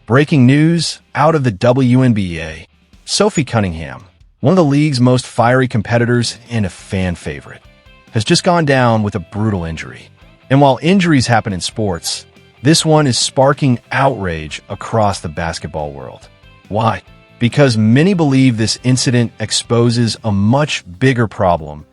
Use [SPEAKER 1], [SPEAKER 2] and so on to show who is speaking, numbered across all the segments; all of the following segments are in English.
[SPEAKER 1] Breaking news out of the WNBA. Sophie Cunningham, one of the league's most fiery competitors and a fan favorite, has just gone down with a brutal injury. And while injuries happen in sports, this one is sparking outrage across the basketball world. Why? Because many believe this incident exposes a much bigger problem,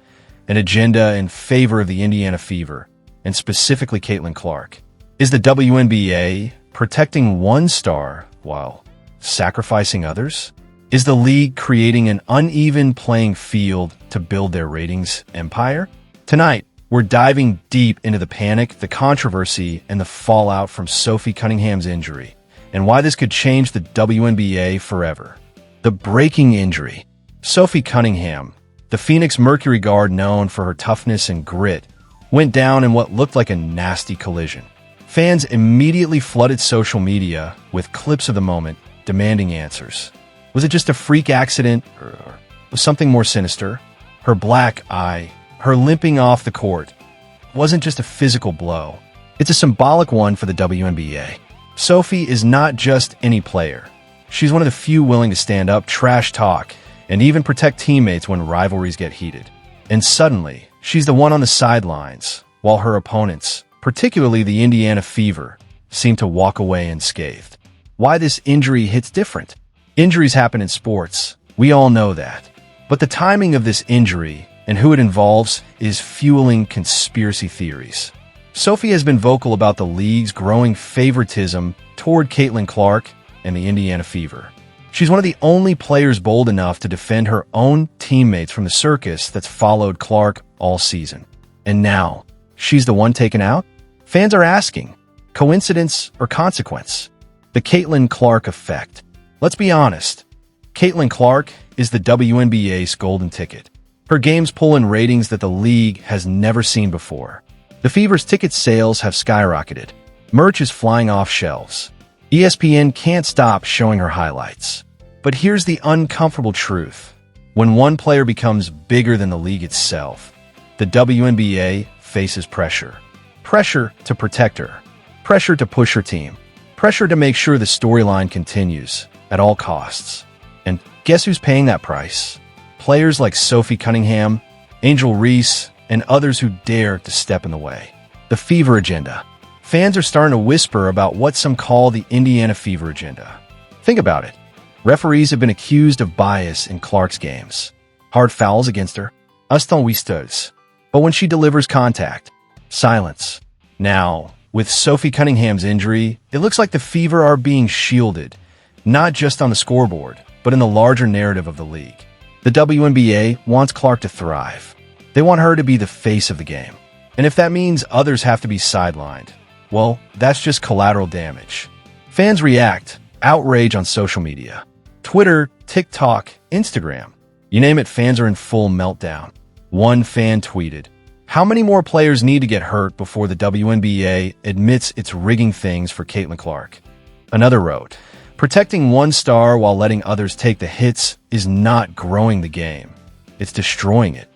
[SPEAKER 1] an agenda in favor of the Indiana Fever, and specifically Caitlin Clark. Is the WNBA protecting one star while sacrificing others? Is the league creating an uneven playing field to build their ratings empire? Tonight, we're diving deep into the panic, the controversy, and the fallout from Sophie Cunningham's injury, and why this could change the WNBA forever. The breaking injury. Sophie Cunningham, the Phoenix Mercury guard known for her toughness and grit, went down in what looked like a nasty collision. Fans immediately flooded social media with clips of the moment, demanding answers. Was it just a freak accident, or was something more sinister? Her black eye, her limping off the court, wasn't just a physical blow. It's a symbolic one for the WNBA. Sophie is not just any player. She's one of the few willing to stand up, trash talk, and even protect teammates when rivalries get heated. And suddenly, she's the one on the sidelines, while her opponents, particularly the Indiana Fever, seem to walk away unscathed. Why this injury hits different? Injuries happen in sports. We all know that. But the timing of this injury and who it involves is fueling conspiracy theories. Sophie has been vocal about the league's growing favoritism toward Caitlin Clark and the Indiana Fever. She's one of the only players bold enough to defend her own teammates from the circus that's followed Clark all season. And now, she's the one taken out? Fans are asking, coincidence or consequence? The Caitlin Clark effect. Let's be honest. Caitlin Clark is the WNBA's golden ticket. Her games pull in ratings that the league has never seen before. The Fever's ticket sales have skyrocketed. Merch is flying off shelves. ESPN can't stop showing her highlights. But here's the uncomfortable truth. When one player becomes bigger than the league itself, the WNBA faces pressure. Pressure to protect her. Pressure to push her team. Pressure to make sure the storyline continues at all costs. And guess who's paying that price? Players like Sophie Cunningham, Angel Reese, and others who dare to step in the way. The Fever agenda. Fans are starting to whisper about what some call the Indiana Fever agenda. Think about it. Referees have been accused of bias in Clark's games. Hard fouls against her. Instant. But when she delivers contact, silence. Now, with Sophie Cunningham's injury, it looks like the Fever are being shielded, not just on the scoreboard, but in the larger narrative of the league. The WNBA wants Clark to thrive. They want her to be the face of the game. And if that means others have to be sidelined, well, that's just collateral damage. Fans react, outrage on social media. Twitter, TikTok, Instagram. You name it, fans are in full meltdown. One fan tweeted, "How many more players need to get hurt before the WNBA admits it's rigging things for Caitlin Clark?" Another wrote, "Protecting one star while letting others take the hits is not growing the game. It's destroying it."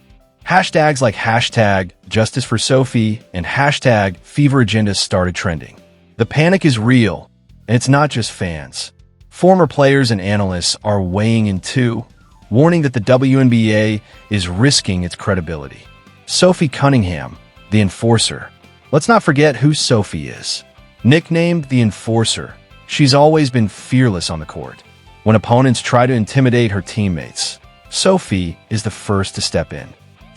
[SPEAKER 1] Hashtags like hashtag Justice for Sophie and hashtag Fever Agenda started trending. The panic is real, and it's not just fans. Former players and analysts are weighing in too, warning that the WNBA is risking its credibility. Sophie Cunningham, the enforcer. Let's not forget who Sophie is. Nicknamed the Enforcer, she's always been fearless on the court. When opponents try to intimidate her teammates, Sophie is the first to step in.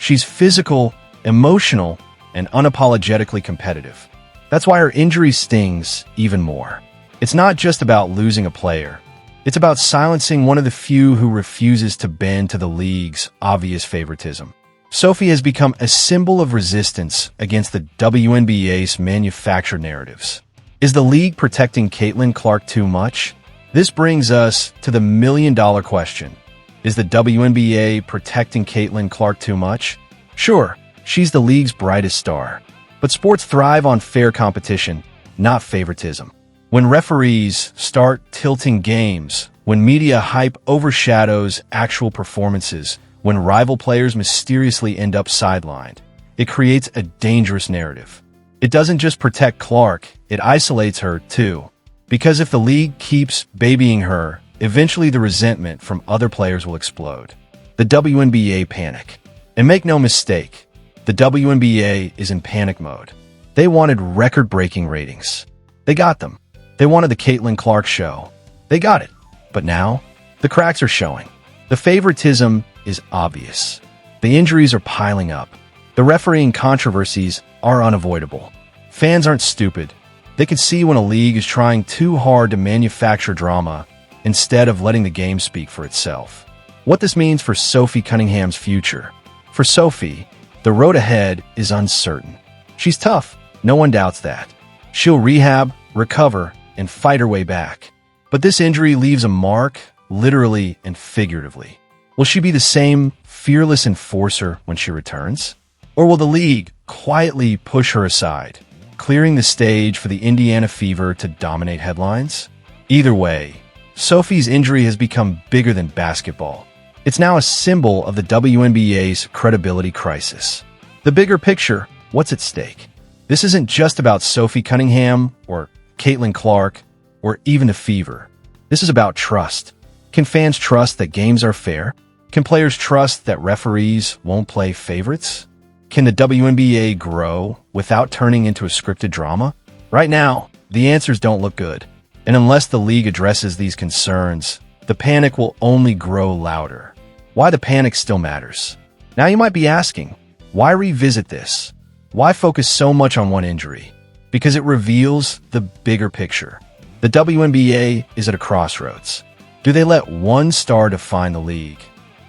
[SPEAKER 1] She's physical, emotional, and unapologetically competitive. That's why her injury stings even more. It's not just about losing a player. It's about silencing one of the few who refuses to bend to the league's obvious favoritism. Sophie has become a symbol of resistance against the WNBA's manufactured narratives. Is the league protecting Caitlin Clark too much? This brings us to the million-dollar question. Is the WNBA protecting Caitlin Clark too much? Sure, she's the league's brightest star. But sports thrive on fair competition, not favoritism. When referees start tilting games, when media hype overshadows actual performances, when rival players mysteriously end up sidelined, it creates a dangerous narrative. It doesn't just protect Clark, it isolates her too. Because if the league keeps babying her, eventually the resentment from other players will explode. The WNBA panic. And make no mistake, the WNBA is in panic mode. They wanted record-breaking ratings. They got them. They wanted the Caitlin Clark show. They got it. But now, the cracks are showing. The favoritism is obvious. The injuries are piling up. The refereeing controversies are unavoidable. Fans aren't stupid. They can see when a league is trying too hard to manufacture drama instead of letting the game speak for itself. What this means for Sophie Cunningham's future. For Sophie, the road ahead is uncertain. She's tough, no one doubts that. She'll rehab, recover, and fight her way back. But this injury leaves a mark, literally and figuratively. Will she be the same fearless enforcer when she returns? Or will the league quietly push her aside, clearing the stage for the Indiana Fever to dominate headlines? Either way, Sophie's injury has become bigger than basketball. It's now a symbol of the WNBA's credibility crisis. The bigger picture, what's at stake? This isn't just about Sophie Cunningham or Caitlin Clark or even the Fever. This is about trust. Can fans trust that games are fair? Can players trust that referees won't play favorites? Can the WNBA grow without turning into a scripted drama? Right now, the answers don't look good. And unless the league addresses these concerns, the panic will only grow louder. Why the panic still matters. Now you might be asking, why revisit this? Why focus so much on one injury? Because it reveals the bigger picture. The WNBA is at a crossroads. Do they let one star define the league?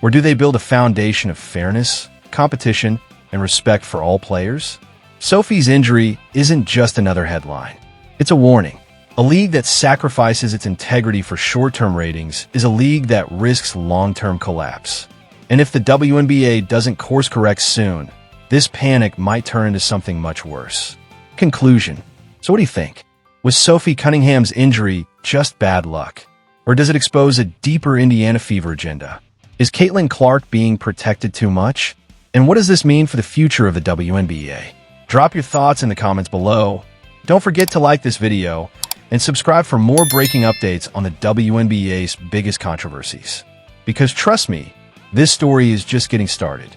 [SPEAKER 1] Or do they build a foundation of fairness, competition, and respect for all players? Sophie's injury isn't just another headline. It's a warning. A league that sacrifices its integrity for short-term ratings is a league that risks long-term collapse. And if the WNBA doesn't course-correct soon, this panic might turn into something much worse. Conclusion. So what do you think? Was Sophie Cunningham's injury just bad luck? Or does it expose a deeper Indiana Fever agenda? Is Caitlin Clark being protected too much? And what does this mean for the future of the WNBA? Drop your thoughts in the comments below. Don't forget to like this video and subscribe for more breaking updates on the WNBA's biggest controversies. Because trust me, this story is just getting started.